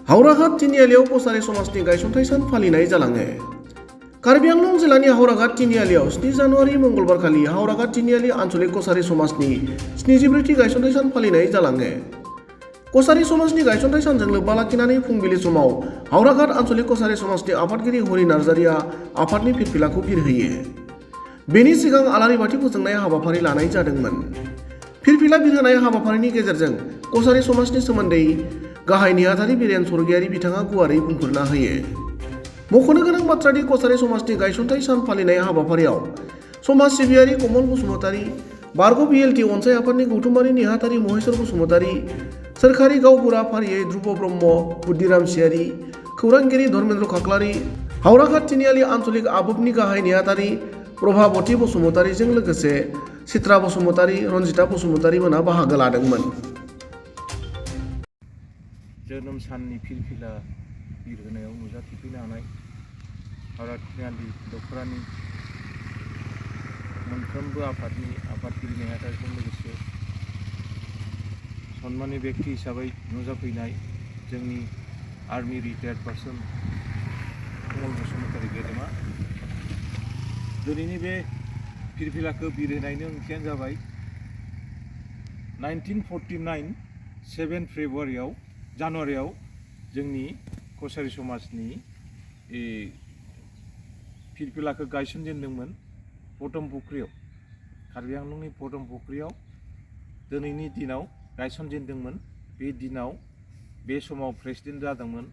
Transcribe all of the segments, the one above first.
हावराघाट तिनिआलियाव कसारी समाजनि गायसनथाय सान फालिनाय जालाङो। कार्बि आंलं जिल्लानि हावराघाट तिनिआलियाव 7 जानुवारि मंगलबारखालि हावराघाट तिनिआलि आन्चलिक कसारी समाजनि 74थि गायसनथाय सान फालिनाय जालाङो। कसारी समाजनि गायसनथाय सानजों लोब्बा लाखिनानै फुंबिलि समाव हावराघाट आन्चलिक कसारी समाजनि आफादगिरि हरि नार्जारिया आफादनि फिरफिलाखौ बिरहोयो। बेनि सिगां आलारि बाथि फोजोंनाय हाबाफारि लानाय जादोंमोन। फिरफिला बिरहोनाय हाबाफारिनि गेजेरजों कसारी समाजनि सोमोन्दै गाहाय नेहाथारि बिरेन स्वर्गीयारि बिथाङा गुवारै बुंफोरना होयो। मख'नो गोनां बाथ्रादि कसारी समाजनि गायसनथाय सान फालिनाय हाबाफारियाव समाज सिबियारि कमल बसुमतारी, बारग' बिएलटि अनसाय आफादनि गौथुमारि नेहाथारि महेश्वर बसुमतारी, सोरखारि गावबुरा फारियै ध्रुव ब्रह्म, बुद्धिराम सियारि, खौरांगिरि धर्मेन्द्र खाख्लारि, हावराघाट तिनिआलि आन्चलिक आबोफनि गाहाय नेहाथारि प्रभाबती बसुमतारीजों लोगोसे चित्रा बसुमतारी, रन्जिता बसुमतारी मोना बाहागो लादोंमोन। जोनोम साननि फिरफिला बिरहोनायाव नुजाथिफैनो हानाय हावराघाट तिनिआलि दख'रानि मोनफ्रोमबो आफादनि आफादगिरि नेहाथारिजों लोगोसे सन्माननीय व्यक्ति हिसाबै नुजाफैनाय जोंनि आर्मी रिटायार्ड पार्सन कमल बसुमतारी गेदेमा। दिनैनि बे फिरफिलाखौ बिरहोनायनि ओंथियानो जाबाय 1949 7 जानुवारियाव जोंनि कसारी समाजनि फिरफिलाखौ गायसनजेनदोंमोन पदमपुख्रियाव, कार्बि आंलंनि पदमपुख्रियाव दिनैनि दिनाव गायसनजेनदोंमोन। बे दिनाव बे समाव प्रेसिडेन्ट जादोंमोन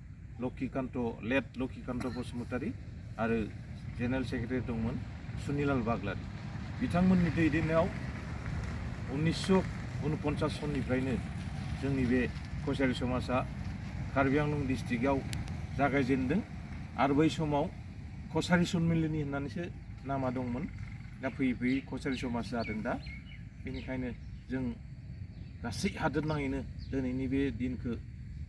लेट लक्षिकान्त बसुमतारी आरो जेनेरेल सेक्रेटारि दंमोन सुनिलाल बाग्लारी। बिथांमोननि दैदेननायाव 1949 सननिफ्रायनो जोंनि बे कसारी समाजा कार्बि आंलं डिस्ट्रिक्टआव जागायजेनदों आरो बै समाव कसारी सन्मिलनि होननानैसो नामा दंमोन। दा फैयै फैयै कसारी समाज जादों दा। बेनिखायनो जों गासै हादोर नाङैनो दिनैनि बे दिनखौ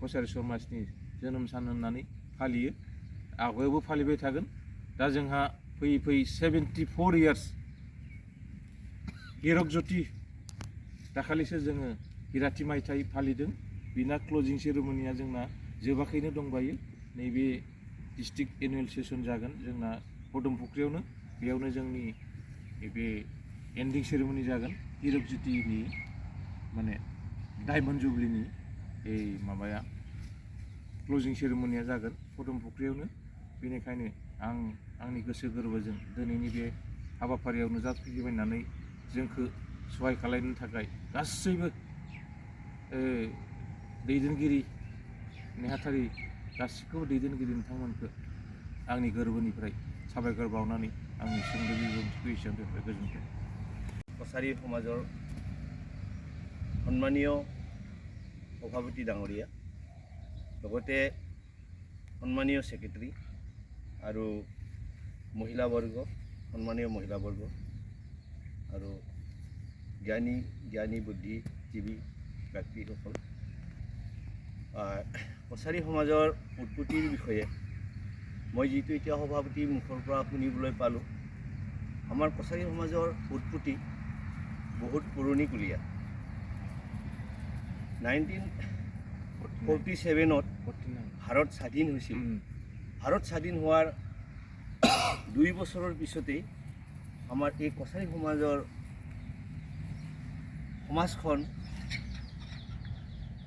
कसारी समाजनि जोनोम सान होननानै फालियो, आवगायावबो फालिबाय थागोन। दा जोंहा फैयै फैयै 74 इयार्स हिरक ज्योति दाखालिसो जोङो हिराथि मायथाइ फालिदों। बिना क्लजिं सेरेमनिया जोंना जोबाखैनो दंबायो। नैबे डिस्ट्रिक्ट एनुवेल सेसन जागोन जोंना पदमपुख्रियावनो, बेयावनो जोंनि बे एन्डिं सेरेमनि जागोन। हिरक ज्योतिनि माने डायमन्ड जुबलिनि माबाया क्लजिं सेरेमनिया जागोन पदमपुख्रियावनो। बेनिखायनो आंनि गोसो गोरबोजों दिनैनि बे हाबाफारियाव नुजाथिफैनानै जोंखौ सहाय खालामनो थाखाय गासैबो दैदेनगिरि नेहाथारि गासिखौबो दैदेनगिरि नोंथांमोनखौ आंनि गोरबोनिफ्राय साबायखर बावनानै आंनि सुंद' बिबुंथिखौ एसेयावनो गोजोन्थों। कसारी समाजर सन्मानीय सभापति डांगरिया, लगते सन्मानीय सेक्रेटारि और महिलावर्ग, सन्मानीय महिलावर्ग और ज्ञानी बुद्धिजीवी व्यक्तिসকল, कसारी समाजर उत्पत्तिर विषये मैं जी इतना सभापति मुखर पर शुनिबले पालो। आमार कसारी समाजर उत्पत्ति बहुत पुरणिकलीया। 1947 भारत स्वाधीन হৈছিল। भारत स्वाधीन होवार 2 বছৰৰ পিছতে आमार এই कसारी समाजर समाजखन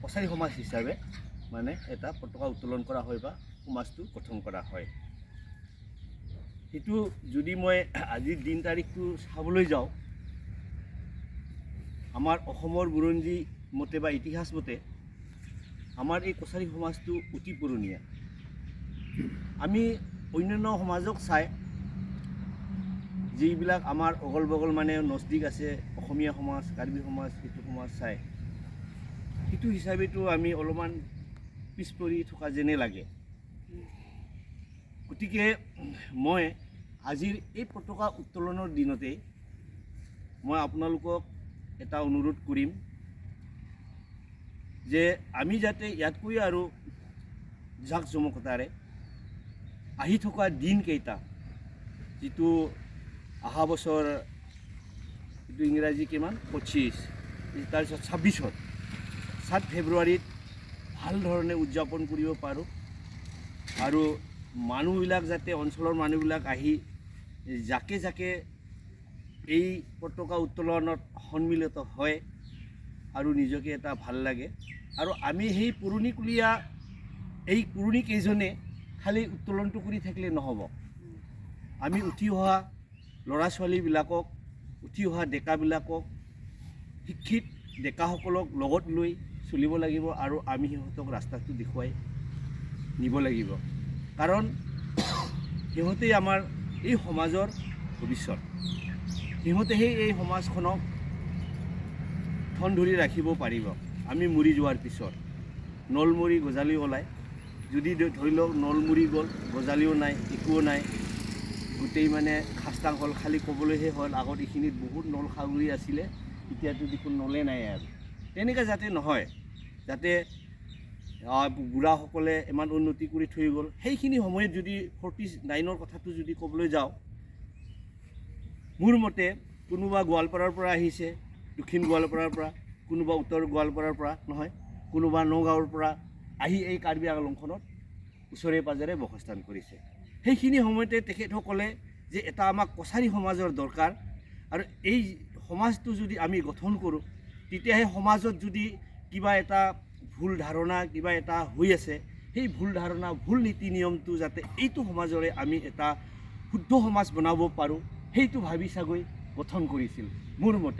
कसारी समाज हिसाबे माने एटा पताका उत्तोलन करा হয় बा समाजটো गठन करा হয়। एटु যদি মই আজিৰ দিন তাৰিখটো চাবলৈ যাওঁ, আমাৰ অসমৰ বুৰঞ্জী মতে বা ইতিহাস মতে আমাৰ এই কছাৰী সমাজটো অতি পুৰণিয়া। আমি অন্যান্য সমাজক চাই যিবিলাক আমাৰ অগল বগল মানে নজদিক আছে, অসমীয়া সমাজ, কাৰ্বি সমাজ, সেইটো সমাজ চাই সেইটো হিচাপেতো আমি অলপমান পিছ পৰি থকা যেনে লাগে। গতিকে মই আজিৰ এই পতাকা উত্তোলনৰ দিনতে মই আপোনালোকক এটা অনুৰোধ কৰিম যে আমি যাতে ইয়াতকৈ আৰু জাক জমকতাৰে আহি থকা দিনকেইটা, যিটো অহা বছৰ এইটো ইংৰাজী কিমান 25, তাৰপিছত 26 7 ফেব্ৰুৱাৰীত ভাল ধৰণে উদযাপন কৰিব পাৰোঁ আৰু মানুহবিলাক যাতে অঞ্চলৰ মানুহবিলাক আহি জাকে জাকে এই পতাকা উত্তোলনত সন্মিলিত হয় আৰু নিজকে এটা ভাল লাগে আৰু আমি সেই পুৰণিকলীয়া এই পুৰণি কেইজনে খালি উত্তোলনটো কৰি থাকিলে নহ'ব আমি উঠি অহা ল'ৰা ছোৱালীবিলাকক উঠি অহা ডেকাবিলাকক শিক্ষিত ডেকাসকলক লগত লৈ চলিব লাগিব আৰু আমি সিহঁতক ৰাস্তাটো দেখুৱাই নিব লাগিব কাৰণ সিহঁতেই আমাৰ এই সমাজৰ ভৱিষ্যত সিহঁতেহে এই সমাজখনক ঠন ধৰি ৰাখিব পাৰিব আমি মৰি যোৱাৰ পিছত নলমৰি গজালি ওলায় যদি ধৰি লওক নলমৰি গ'ল গজালিও নাই একোও নাই গোটেই মানে খাস্তাং হ'ল খালি ক'বলৈহে হ'ল আগত এইখিনিত বহুত নল খাগৰি আছিলে এতিয়াতো দেখোন নলে নাই আৰু তেনেকৈ যাতে নহয় যাতে বুঢ়াসকলে ইমান উন্নতি কৰি থৈ গ'ল সেইখিনি সময়ত যদি 49ৰ কথাটো যদি ক'বলৈ যাওঁ মোৰ মতে কোনোবা গোৱালপাৰাৰ পৰা আহিছে দক্ষিণ গোৱালপাৰাৰ পৰা কোনোবা উত্তৰ গোৱালপাৰাৰ পৰা নহয় কোনোবা নগাঁৱৰ পৰা আহি এই কাৰ্বি আংলংখনত ওচৰে পাঁজৰে বসস্থান কৰিছে সেইখিনি সময়তে তেখেতসকলে যে এটা আমাক কছাৰী সমাজৰ দৰকাৰ আৰু এই সমাজটো যদি আমি গঠন কৰোঁ তেতিয়াহে সমাজত যদি কিবা এটা ভুল ধাৰণা কিবা এটা হৈ আছে সেই ভুল ধাৰণা ভুল নীতি নিয়মটো যাতে এইটো সমাজৰে আমি এটা শুদ্ধ সমাজ বনাব পাৰোঁ সেইটো ভাবি চাগৈ গঠন কৰিছিল মোৰ মতে